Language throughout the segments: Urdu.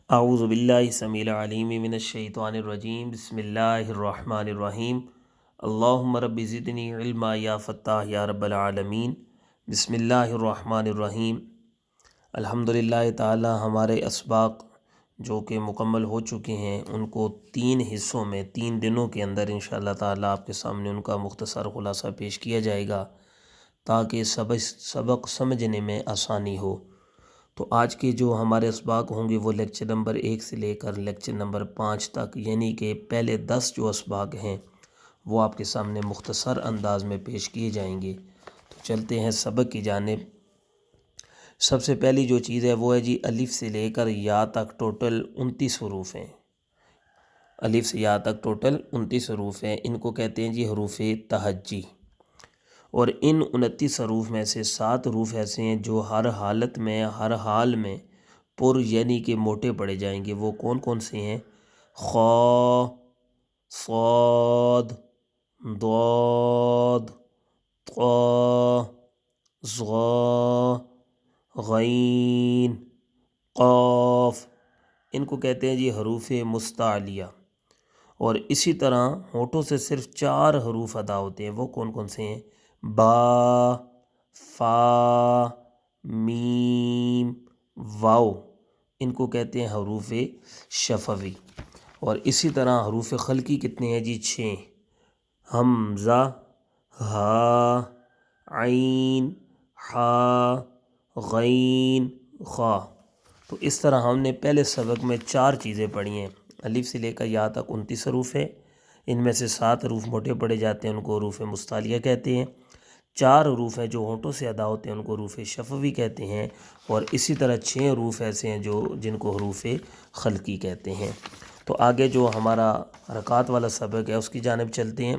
اعوذ باللہ سمیع العلیم من الشیطان الرجیم بسم اللہ الرحمن الرحیم اللہم رب زدنی علما یا فتاح یا رب العالمین بسم اللہ الرحمن الرحیم۔ الحمدللہ تعالی ہمارے اسباق جو کہ مکمل ہو چکے ہیں ان کو 3 حصوں میں 3 دنوں کے اندر انشاءاللہ تعالی آپ کے سامنے ان کا مختصر خلاصہ پیش کیا جائے گا تاکہ سبق سمجھنے میں آسانی ہو۔ تو آج کے جو ہمارے اسباق ہوں گے وہ لیکچر نمبر 1 سے لے کر لیکچر نمبر 5 تک، یعنی کہ پہلے 10 جو اسباق ہیں وہ آپ کے سامنے مختصر انداز میں پیش کیے جائیں گے۔ تو چلتے ہیں سبق کی جانب۔ سب سے پہلی جو چیز ہے وہ ہے جی الف سے لے کر یا تک ٹوٹل 29 حروف ہیں۔ الف سے یا تک ٹوٹل 29 حروف ہیں، ان کو کہتے ہیں جی حروف تہجی۔ اور ان 29 حروف میں سے 7 حروف ایسے ہیں جو ہر حالت میں ہر حال میں پر یعنی کہ موٹے پڑے جائیں گے۔ وہ کون کون سے ہیں؟ خا، صاد، ضاد، طا، ظا، غین، قاف، ان کو کہتے ہیں جی حروف مستعلیہ۔ اور اسی طرح ہونٹوں سے صرف 4 حروف ادا ہوتے ہیں، وہ کون کون سے ہیں؟ با، فا، میم، واو، ان کو کہتے ہیں حروف شفوی۔ اور اسی طرح حروف خلقی کتنے ہیں جی؟ 6، حمزہ، ہا، عین، حا، غین، خا۔ تو اس طرح ہم نے پہلے سبق میں 4 چیزیں پڑھی ہیں۔ الف سے لے کر یا تک 29 حروف ہیں، ان میں سے 7 حروف موٹے پڑے جاتے ہیں، ان کو حروف مستعلیہ کہتے ہیں۔ 4 حروف ہیں جو ہونٹوں سے ادا ہوتے ہیں، ان کو حروف شفوی کہتے ہیں۔ اور اسی طرح 6 حروف ایسے ہیں جن کو حروف خلقی کہتے ہیں۔ تو آگے جو ہمارا حرکات والا سبق ہے اس کی جانب چلتے ہیں۔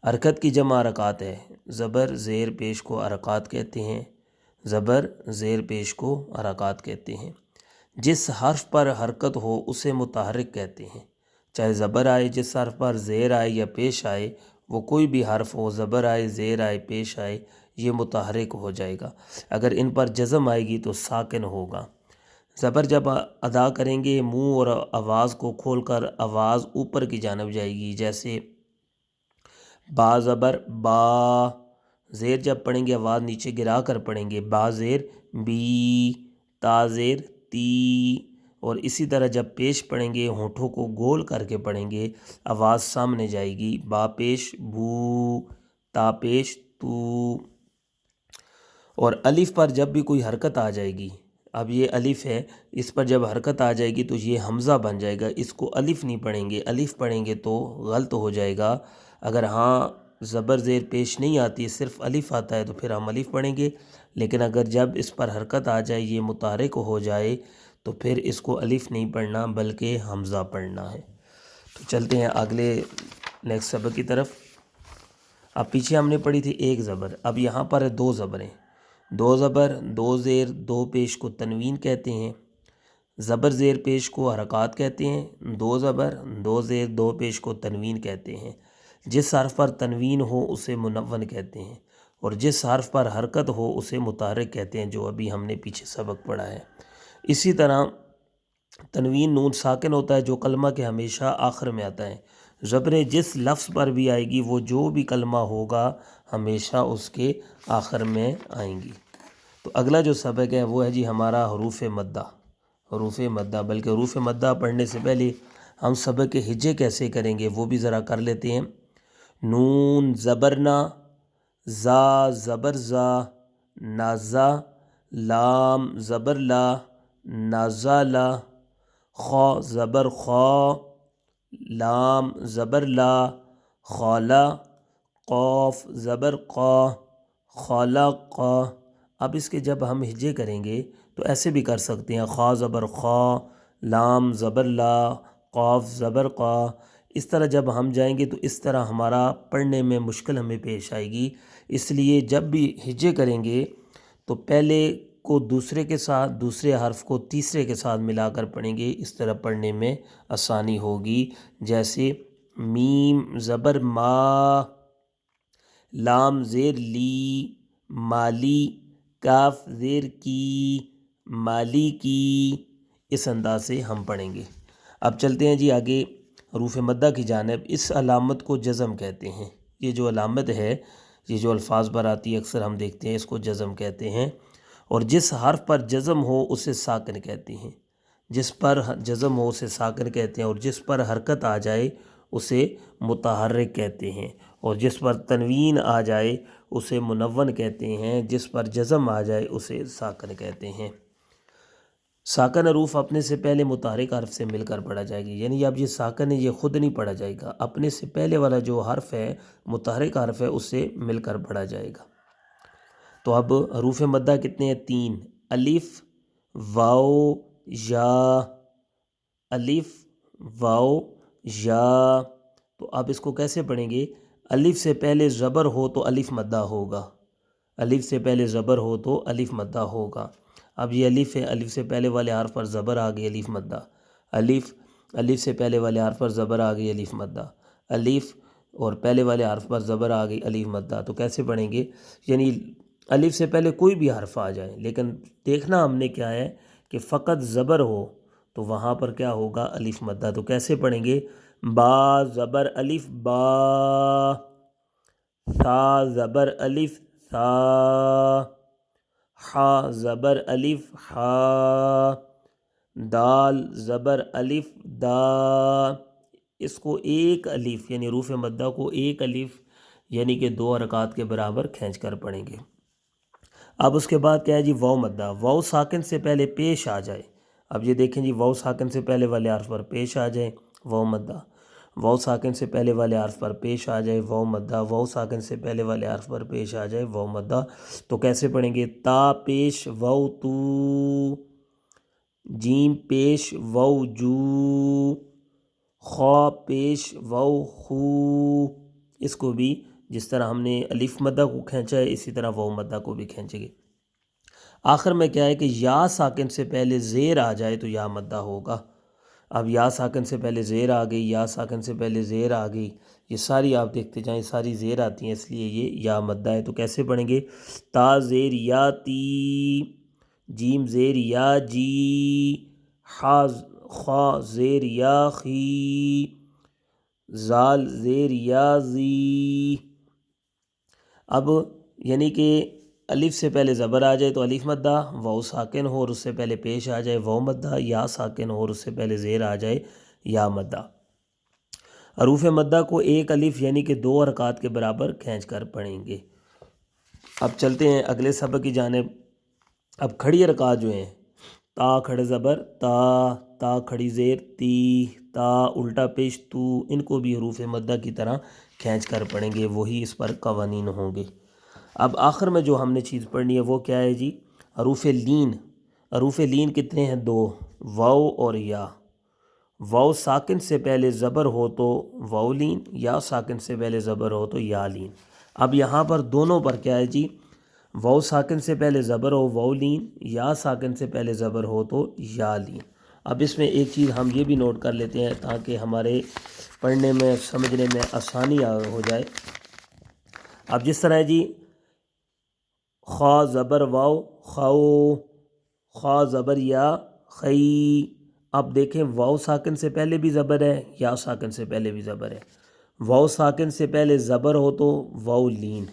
حرکت کی جمع حرکات ہے۔ زبر زیر پیش کو حرکات کہتے ہیں، زبر زیر پیش کو حرکات کہتے ہیں۔ جس حرف پر حرکت ہو اسے متحرک کہتے ہیں، چاہے زبر آئے، جس حرف پر زیر آئے یا پیش آئے، وہ کوئی بھی حرف ہو، زبر آئے، زیر آئے، پیش آئے، یہ متحرک ہو جائے گا۔ اگر ان پر جزم آئے گی تو ساکن ہوگا۔ زبر جب ادا کریں گے منہ اور آواز کو کھول کر آواز اوپر کی جانب جائے گی، جیسے با زبر با۔ زیر جب پڑھیں گے آواز نیچے گرا کر پڑھیں گے، با زیر بی، تا زیر تی۔ اور اسی طرح جب پیش پڑھیں گے ہونٹوں کو گول کر کے پڑھیں گے، آواز سامنے جائے گی، با پیش بو، تا پیش تو۔ اور الف پر جب بھی کوئی حرکت آ جائے گی، اب یہ الف ہے، اس پر جب حرکت آ جائے گی تو یہ حمزہ بن جائے گا، اس کو الف نہیں پڑھیں گے۔ الف پڑھیں گے تو غلط ہو جائے گا۔ اگر ہاں زبر زیر پیش نہیں آتی، صرف الف آتا ہے تو پھر ہم الف پڑھیں گے، لیکن اگر جب اس پر حرکت آ جائے، یہ متحرک ہو جائے، تو پھر اس کو الف نہیں پڑھنا بلکہ حمزہ پڑھنا ہے۔ تو چلتے ہیں اگلے نیکسٹ سبق کی طرف۔ اب پیچھے ہم نے پڑھی تھی 1 زبر، اب یہاں پر 2 زبریں، 2 زبر 2 زیر 2 پیش کو تنوین کہتے ہیں، زبر زیر پیش کو حرکات کہتے ہیں، 2 زبر 2 زیر 2 پیش کو تنوین کہتے ہیں۔ جس حرف پر تنوین ہو اسے منون کہتے ہیں، اور جس حرف پر حرکت ہو اسے متحرک کہتے ہیں، جو ابھی ہم نے پیچھے سبق پڑھا ہے۔ اسی طرح تنوین نون ساکن ہوتا ہے جو کلمہ کے ہمیشہ آخر میں آتا ہے۔ زبریں جس لفظ پر بھی آئے گی، وہ جو بھی کلمہ ہوگا ہمیشہ اس کے آخر میں آئیں گی۔ تو اگلا جو سبق ہے وہ ہے جی ہمارا حروف مدہ۔ حروف مدہ، بلکہ حروف مدہ پڑھنے سے پہلے ہم سبق کے ہجے کیسے کریں گے وہ بھی ذرا کر لیتے ہیں۔ نون زبر نا، زا زبر زا، نازا، لام زبر لا، نازا لا، خا زبر خا، لام زبر لا، خالا، قاف زبر قا، خالا قا۔ اب اس کے جب ہم ہجے کریں گے تو ایسے بھی کر سکتے ہیں، خا زبر خا، لام زبر لا، قاف زبر قا۔ اس طرح جب ہم جائیں گے تو اس طرح ہمارا پڑھنے میں مشکل ہمیں پیش آئے گی۔ اس لیے جب بھی ہجے کریں گے تو پہلے کو دوسرے کے ساتھ، دوسرے حرف کو تیسرے کے ساتھ ملا کر پڑھیں گے، اس طرح پڑھنے میں آسانی ہوگی۔ جیسے میم زبر ما، لام زیر لی، مالی، کاف زیر کی، مالی کی۔ اس انداز سے ہم پڑھیں گے۔ اب چلتے ہیں جی آگے حروف مدہ کی جانب۔ اس علامت کو جزم کہتے ہیں۔ یہ جو علامت ہے، یہ جو الفاظ پر آتی ہے اکثر ہم دیکھتے ہیں، اس کو جزم کہتے ہیں، اور جس حرف پر جزم ہو اسے ساکن کہتے ہیں۔ جس پر جزم ہو اسے ساکن کہتے ہیں، اور جس پر حرکت آ جائے اسے متحرک کہتے ہیں، اور جس پر تنوین آ جائے اسے منون کہتے ہیں، جس پر جزم آ جائے اسے ساکن کہتے ہیں۔ ساکن حروف اپنے سے پہلے متحرک حرف سے مل کر پڑھا جائے گی، یعنی اب یہ ساکن ہے، یہ خود نہیں پڑھا جائے گا، اپنے سے پہلے والا جو حرف ہے متحرک حرف ہے اس سے مل کر پڑھا جائے گا۔ تو اب حروف مدہ کتنے ہیں؟ 3: الف، واو، یا۔ الف، واو، یا۔ تو اب اس کو کیسے پڑھیں گے؟ الف سے پہلے زبر ہو تو الف مدہ ہوگا، الف سے پہلے زبر ہو تو الف مدہ ہوگا۔ اب یہ الف ہے، الف سے پہلے والے حرف پر زبر آ گئی، الف مدہ۔ الف، الف سے پہلے والے حرف پر زبر آ گئی، الف مدہ۔ الف اور پہلے والے حرف پر زبر آ گئی، الف مدہ۔ تو کیسے پڑھیں گے؟ یعنی الف سے پہلے کوئی بھی حرف آ جائے، لیکن دیکھنا ہم نے کیا ہے کہ فقط زبر ہو تو وہاں پر کیا ہوگا؟ الف مدہ۔ تو کیسے پڑھیں گے؟ با زبر الف با، ثا زبر الف ثا، حا زبر الف حا، دال زبر الف دا۔ اس کو ایک الف یعنی حروف مدہ کو ایک الف یعنی کہ 2 حرکات کے برابر کھینچ کر پڑھیں گے۔ اب اس کے بعد کیا ہے جی؟ واو مدہ۔ واو ساکن سے پہلے پیش آ جائے۔ اب یہ دیکھیں جی، واو ساکن سے پہلے والے حرف پر پیش آ جائے، واو مدہ۔ واو ساکن سے پہلے والے حرف پر پیش آ جائے، واو مدہ۔ واو ساکن سے پہلے والے حرف پر پیش آ جائے، واو مدہ۔ تو کیسے پڑھیں گے؟ تا پیش واو تو، جیم پیش واو جو، خا پیش واو خو۔ اس کو بھی جس طرح ہم نے الف مدہ کو کھینچا ہے اسی طرح واو مدہ کو بھی کھینچیں گے۔ آخر میں کیا ہے کہ یا ساکن سے پہلے زیر آ جائے تو یا مدہ ہوگا۔ اب یا ساکن سے پہلے زیر آ گئی، یا ساکن سے پہلے زیر آ گئی، یہ ساری آپ دیکھتے جائیں، ساری زیر آتی ہیں، اس لیے یہ یا مدہ ہے۔ تو کیسے پڑھیں گے؟ تا زیر یا تی، جیم زیر یا جی، خا زیر یا خی، زال زیر یا زی۔ اب یعنی کہ الف سے پہلے زبر آ جائے تو الف مدہ، واو ساکن ہو اور اس سے پہلے پیش آ جائے واو مدہ، یا ساکن ہو اور اس سے پہلے زیر آ جائے یا مدہ۔ حروف مدہ کو ایک الف یعنی کہ 2 حرکات کے برابر کھینچ کر پڑھیں گے۔ اب چلتے ہیں اگلے سبق کی جانب۔ اب کھڑی حرکات جو ہیں، تا کھڑے زبر تا، تا کھڑی زیر تی، تا الٹا پیش تو، ان کو بھی حروف مدہ کی طرح کھینچ کر پڑھیں گے، وہی اس پر قوانین ہوں گے۔ اب آخر میں جو ہم نے چیز پڑھنی ہے وہ کیا ہے جی؟ حروف لین۔ حروف لین کتنے ہیں؟ 2: واو اور یا۔ واو ساکن سے پہلے زبر ہو تو واو لین، یا ساکن سے پہلے زبر ہو تو یا لین۔ اب یہاں پر دونوں پر کیا ہے جی؟ واو ساکن سے پہلے زبر ہو واو لین، یا ساکن سے پہلے زبر ہو تو یا لین۔ اب اس میں ایک چیز ہم یہ بھی نوٹ کر لیتے ہیں تاکہ ہمارے پڑھنے میں سمجھنے میں آسانی ہو جائے۔ اب جس طرح ہے جی، خا زبر واو خاؤ، خا زبر یا خی۔ اب دیکھیں واو ساکن سے پہلے بھی زبر ہے، یا ساکن سے پہلے بھی زبر ہے۔ واو ساکن سے پہلے زبر ہو تو واو لین،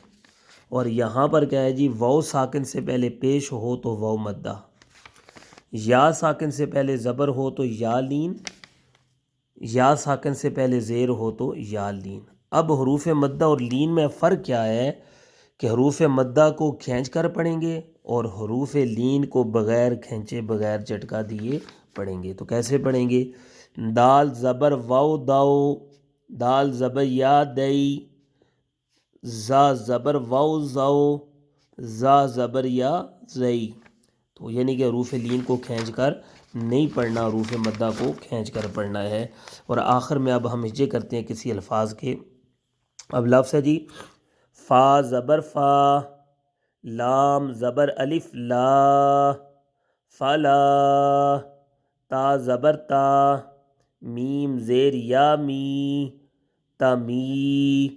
اور یہاں پر کیا ہے جی؟ واو ساکن سے پہلے پیش ہو تو واو مدہ، یا ساکن سے پہلے زبر ہو تو یا لین، یا ساکن سے پہلے زیر ہو تو یا لین۔ اب حروف مدہ اور لین میں فرق کیا ہے کہ حروف مدہ کو کھینچ کر پڑھیں گے اور حروف لین کو بغیر کھینچے بغیر جھٹکا دیے پڑھیں گے۔ تو کیسے پڑھیں گے؟ دال زبر واو داؤ، دال زبر یا دئی، زا زبر واو زاؤ، زا زبر یا زئی۔ تو یعنی کہ حروف لین کو کھینچ کر نہیں پڑھنا، حروف مدہ کو کھینچ کر پڑھنا ہے۔ اور آخر میں اب ہم ہجے کرتے ہیں کسی الفاظ کے۔ اب لفظ ہے جی، فا زبر فا، لام زبر الف لا، فلا، تا زبر تا، میم زیر یا می، تمی،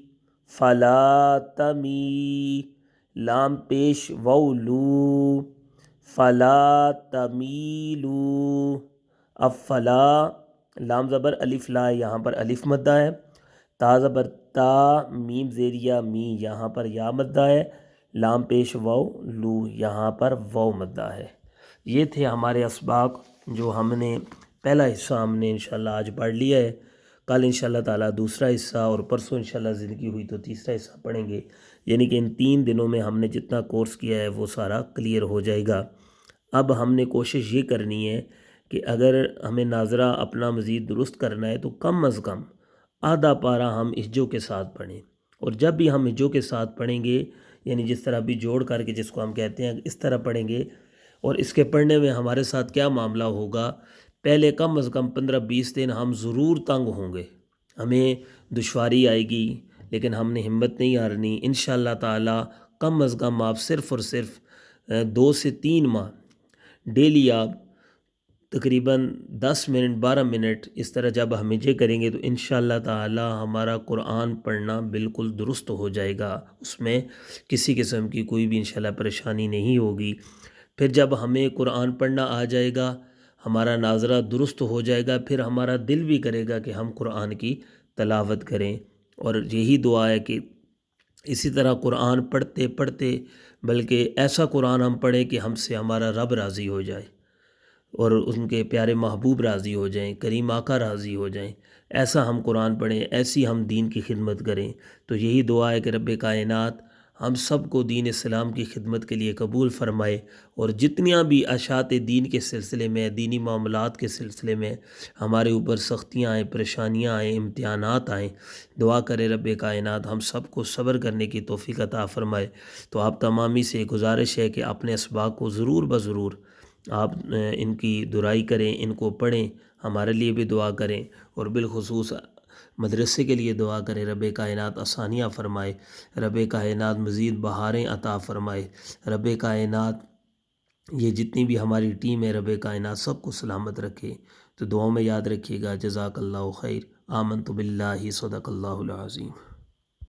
فلا تمی، لام پیش وولو، فلا تمیلو، اب فلا، لام زبر الف لا، یہاں پر الف مدہ ہے، تا زبر تا، میم زیریہ می، یہاں پر یا مدہ ہے، لام پیش واو لو، یہاں پر واو مدہ ہے۔ یہ تھے ہمارے اسباق جو ہم نے پہلا حصہ ہم نے انشاءاللہ آج پڑھ لیا ہے۔ کل انشاءاللہ تعالیٰ دوسرا حصہ اور پرسوں انشاءاللہ زندگی ہوئی تو تیسرا حصہ پڑھیں گے، یعنی کہ ان 3 دنوں میں ہم نے جتنا کورس کیا ہے وہ سارا کلیئر ہو جائے گا۔ اب ہم نے کوشش یہ کرنی ہے کہ اگر ہمیں ناظرہ اپنا مزید درست کرنا ہے تو کم از کم آدھا پارہ ہم ہجوں کے ساتھ پڑھیں، اور جب بھی ہم ہجوں کے ساتھ پڑھیں گے، یعنی جس طرح بھی جوڑ کر کے جس کو ہم کہتے ہیں اس طرح پڑھیں گے، اور اس کے پڑھنے میں ہمارے ساتھ کیا معاملہ ہوگا، پہلے کم از کم 15-20 دن ہم ضرور تنگ ہوں گے، ہمیں دشواری آئے گی، لیکن ہم نے ہمت نہیں ہارنی۔ انشاءاللہ تعالی کم از کم آپ صرف اور صرف 2 سے 3 ماہ ڈیلی آپ تقریباً 10 منٹ 12 منٹ اس طرح جب ہم ہجے کریں گے تو انشاءاللہ تعالی ہمارا قرآن پڑھنا بالکل درست ہو جائے گا، اس میں کسی قسم کی کوئی بھی انشاءاللہ پریشانی نہیں ہوگی۔ پھر جب ہمیں قرآن پڑھنا آ جائے گا، ہمارا ناظرہ درست ہو جائے گا، پھر ہمارا دل بھی کرے گا کہ ہم قرآن کی تلاوت کریں، اور یہی دعا ہے کہ اسی طرح قرآن پڑھتے پڑھتے بلکہ ایسا قرآن ہم پڑھیں کہ ہم سے ہمارا رب راضی ہو جائے اور ان کے پیارے محبوب راضی ہو جائیں، کریم آقا راضی ہو جائیں، ایسا ہم قرآن پڑھیں، ایسی ہم دین کی خدمت کریں۔ تو یہی دعا ہے کہ رب کائنات ہم سب کو دین اسلام کی خدمت کے لیے قبول فرمائے، اور جتنیاں بھی اشاعت دین کے سلسلے میں، دینی معاملات کے سلسلے میں ہمارے اوپر سختیاں آئیں، پریشانیاں آئیں، امتحانات آئیں، دعا کرے رب کائنات ہم سب کو صبر کرنے کی توفیق عطا فرمائے۔ تو آپ تمامی سے گزارش ہے کہ اپنے اسباق کو ضرور بضرور آپ ان کی درائی کریں، ان کو پڑھیں، ہمارے لیے بھی دعا کریں، اور بالخصوص مدرسے کے لیے دعا کریں، رب کائنات آسانیاں فرمائے، رب کائنات مزید بہاریں عطا فرمائے، رب کائنات یہ جتنی بھی ہماری ٹیم ہے رب کائنات سب کو سلامت رکھے۔ تو دعاؤں میں یاد رکھیے گا۔ جزاک اللہ خیر۔ آمنت باللہ، صدق اللہ العظیم۔